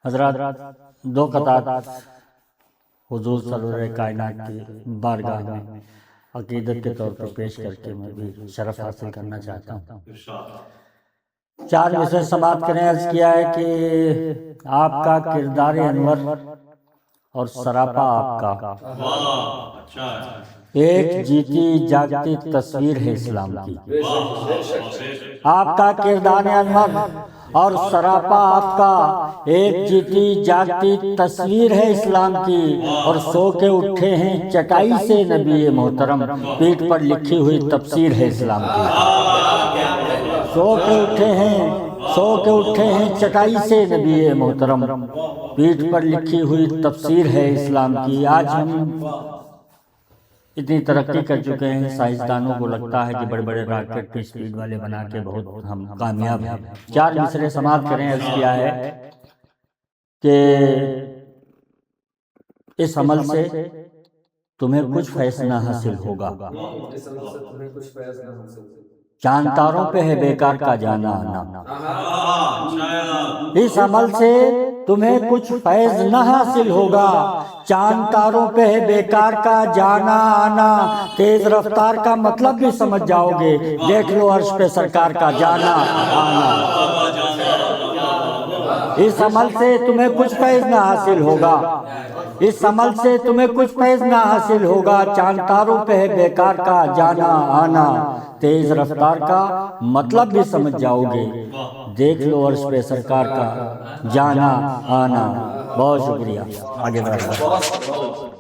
حضرات دو قطعات حضور سرور کائنات کی بارگاہ میں عقیدت کے طور پر پیش کر کے میں بھی شرف حاصل کرنا چاہتا ہوں۔ 4 مصرع سماعت کریں۔ عرض کیا ہے کہ آپ کا کردار انور اور سراپا آپ کا ایک جیتی جاگتی تصویر ہے اسلام کی۔ آپ کا کردار انور اور سراپا آپ کا ایک جیتی جاگتی تصویر ہے اسلام کی، اور سو کے اٹھے ہیں چٹائی سے نبی محترم، پیٹھ پر لکھی ہوئی تفسیر ہے اسلام کی۔ سو کے اٹھے ہیں چٹائی سے نبی محترم، پیٹھ پر لکھی ہوئی تفسیر ہے اسلام کی۔ آج ہم اتنی ترقی کر چکے ہیں، سائنسدانوں کو لگتا ہے کہ بڑے بڑے راکٹ کی سپیڈ والے بنا کے بہت ہم کامیاب ہیں۔ 4 مصرع سماعت کریں۔ عرض کیا ہے کہ اس عمل سے تمہیں کچھ فیض نہ حاصل ہوگا، چاند تاروں پہ ہے بیکار کا جانا آنا۔ اس عمل سے تمہیں کچھ فیض نہ حاصل ہوگا، چاند تاروں پہ ہے بیکار کا جانا آنا۔ تیز رفتار کا مطلب بھی سمجھ جاؤ گے، دیکھ لو عرش پہ سرکار کا جانا آنا۔ اس عمل سے تمہیں کچھ فیض نہ حاصل ہوگا، اس عمل سے تمہیں کچھ فیض نہ حاصل ہوگا، چاند تاروں پہ ہے بیکار کا جانا آنا۔ تیز رفتار کا مطلب بھی سمجھ جاؤ گے، دیکھ لو عرش پہ سرکار کا جانا آنا۔ بہت شکریہ، آگے بڑھیں۔